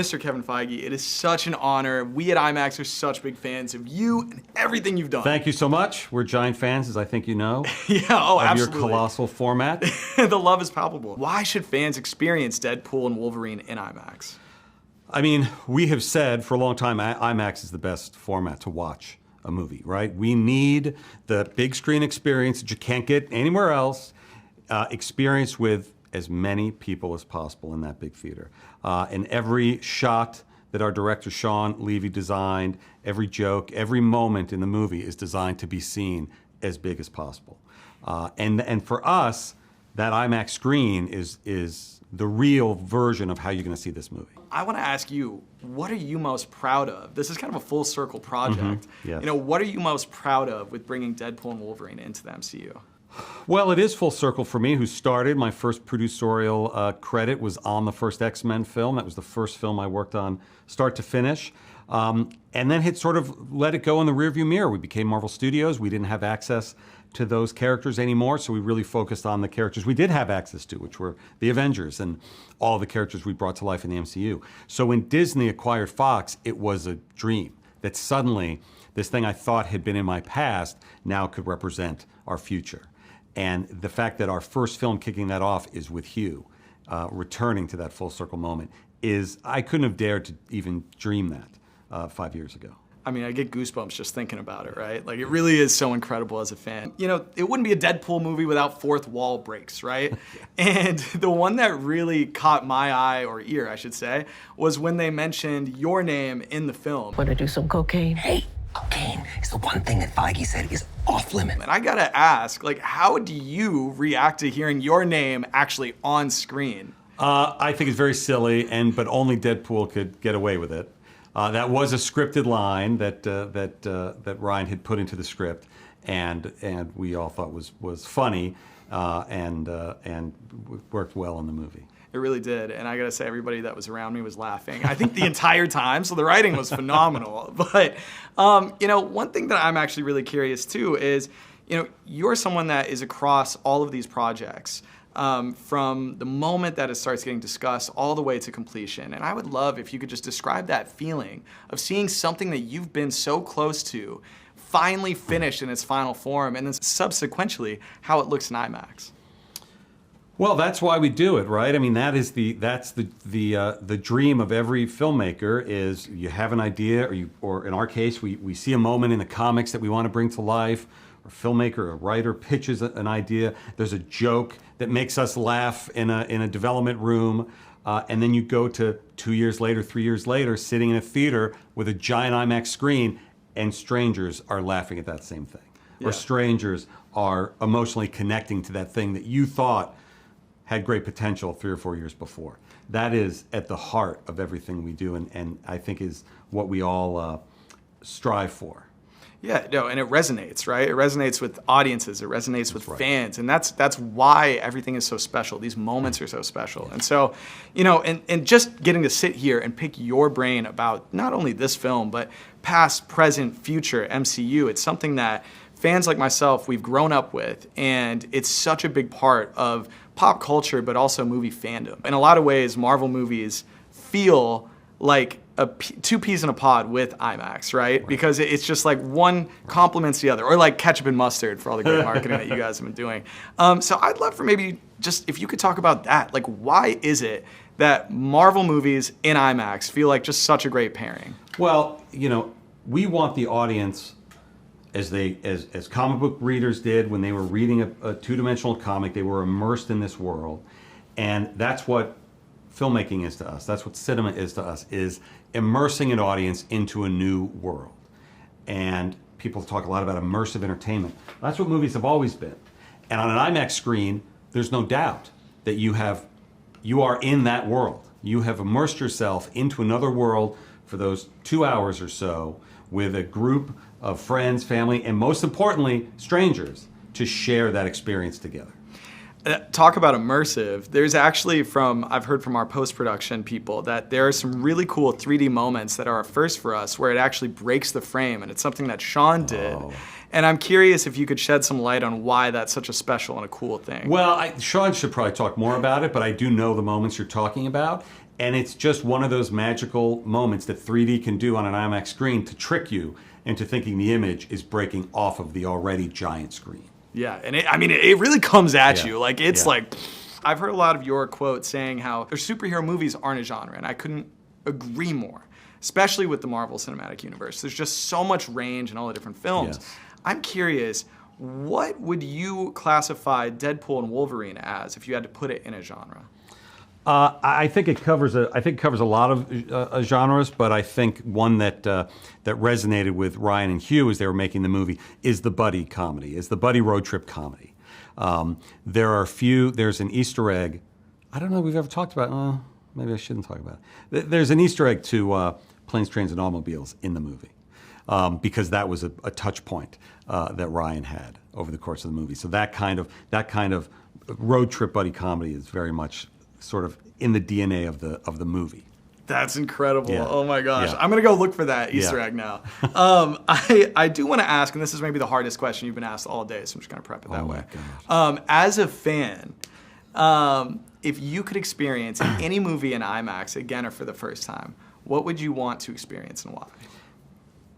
Mr. Kevin Feige, it is such an honor. We at IMAX are such big fans of you and everything you've done. Thank you so much. We're giant fans, as I think you know. Yeah, oh, of absolutely. your colossal format. The love is palpable. Why should fans experience Deadpool and Wolverine in IMAX? I mean, we have said for a long time IMAX is the best format to watch a movie, right? We need the big screen experience that you can't get anywhere else, experience with as many people as possible in that big theater. And every shot that our director Sean Levy designed, every joke, every moment in the movie is designed to be seen as big as possible. And for us, that IMAX screen is the real version of how you're going to see this movie. I want to ask you, what are you most proud of? This is kind of a full circle project. Yes. You know, what are you most proud of with bringing Deadpool and Wolverine into the MCU? Well, it is full circle for me, who started. My first producerial credit was on the first X-Men film. That was the first film I worked on start to finish. And then had sort of let it go in the rearview mirror. We became Marvel Studios. We didn't have access to those characters anymore, so we really focused on the characters we did have access to, which were the Avengers and all the characters we brought to life in the MCU. So when Disney acquired Fox, it was a dream that suddenly this thing I thought had been in my past now could represent our future. And the fact that our first film kicking that off is with Hugh, returning to that full circle moment, is, I couldn't have dared to even dream that 5 years ago. I mean, I get goosebumps just thinking about it, right? Like, it really is so incredible as a fan. You know, it wouldn't be a Deadpool movie without fourth wall breaks, right? And the one that really caught my eye, or ear, I should say, was when they mentioned your name in the film. Want to do some cocaine? Hey, cocaine is the one thing that Feige said is off limits. And I gotta ask, like, how do you react to hearing your name actually on screen? I think it's very silly, but only Deadpool could get away with it. That was a scripted line that Ryan had put into the script, and we all thought was funny, and worked well in the movie. It really did, and I gotta say, everybody that was around me was laughing. I think the entire time, so the writing was phenomenal. But you know, one thing that I'm actually really curious too is, you know, you're someone that is across all of these projects. From the moment that it starts getting discussed all the way to completion. And I would love if you could just describe that feeling of seeing something that you've been so close to finally finished in its final form, and then subsequently how it looks in IMAX. Well, that's why we do it, right? I mean, that's the dream of every filmmaker. Is you have an idea, or in our case, we see a moment in the comics that we want to bring to life. A filmmaker, a writer pitches an idea. There's a joke that makes us laugh in a development room, and then you go to 2 years later, 3 years later, sitting in a theater with a giant IMAX screen, and strangers are laughing at that same thing, or strangers are emotionally connecting to that thing that you thought had great potential 3 or 4 years before. That is at the heart of everything we do, and I think is what we all strive for. Yeah, no, and it resonates, right? It resonates with audiences, it resonates with fans, and that's why everything is so special. These moments are so special. And so, you know, and just getting to sit here and pick your brain about not only this film, but past, present, future MCU, it's something that fans like myself, we've grown up with, and it's such a big part of pop culture, but also movie fandom. In a lot of ways, Marvel movies feel like two peas in a pod with IMAX, right? Because it's just like one complements the other, or like ketchup and mustard for all the great marketing that you guys have been doing. So I'd love for maybe just if you could talk about that. Like, why is it that Marvel movies in IMAX feel like just such a great pairing? Well, you know, we want the audience, as comic book readers did when they were reading a two-dimensional comic, they were immersed in this world, and that's what filmmaking is to us. That's what cinema is to us, is immersing an audience into a new world. And people talk a lot about immersive entertainment. That's what movies have always been. And on an IMAX screen, there's no doubt that you are in that world. You have immersed yourself into another world for those 2 hours or so with a group of friends, family, and most importantly, strangers, to share that experience together. Talk about immersive. There's actually I've heard from our post-production people that there are some really cool 3D moments that are a first for us where it actually breaks the frame, and it's something that Sean did. Oh. And I'm curious if you could shed some light on why that's such a special and a cool thing. Well, Sean should probably talk more about it, but I do know the moments you're talking about. And it's just one of those magical moments that 3D can do on an IMAX screen to trick you into thinking the image is breaking off of the already giant screen. Yeah, and it really comes at Yeah. you. Like, it's Yeah. like, I've heard a lot of your quotes saying how their superhero movies aren't a genre, and I couldn't agree more, especially with the Marvel Cinematic Universe. There's just so much range in all the different films. Yes. I'm curious, what would you classify Deadpool and Wolverine as if you had to put it in a genre? I think it covers a lot of genres, but I think one that that resonated with Ryan and Hugh as they were making the movie is the buddy comedy, is the buddy road trip comedy. There's an Easter egg. I don't know if we've ever talked about. Maybe I shouldn't talk about it. There's an Easter egg to Planes, Trains, and Automobiles in the movie because that was a touch point that Ryan had over the course of the movie. So that kind of road trip buddy comedy is very much sort of in the DNA of the movie. That's incredible. Yeah. Oh my gosh. Yeah. I'm going to go look for that Easter Yeah. egg now. I do want to ask, and this is maybe the hardest question you've been asked all day, so I'm just going to prep it that way. As a fan, if you could experience any movie in IMAX again or for the first time, what would you want to experience and why?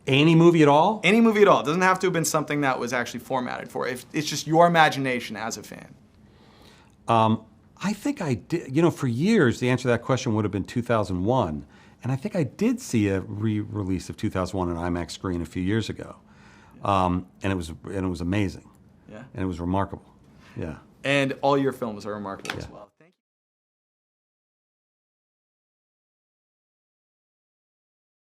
Any movie at all? Any movie at all. It doesn't have to have been something that was actually formatted for. If it's just your imagination as a fan. I think I did. For years, the answer to that question would have been 2001, and I think I did see a re-release of 2001 on IMAX screen a few years ago, and it was amazing. Yeah. And it was remarkable. Yeah. And all your films are remarkable as well.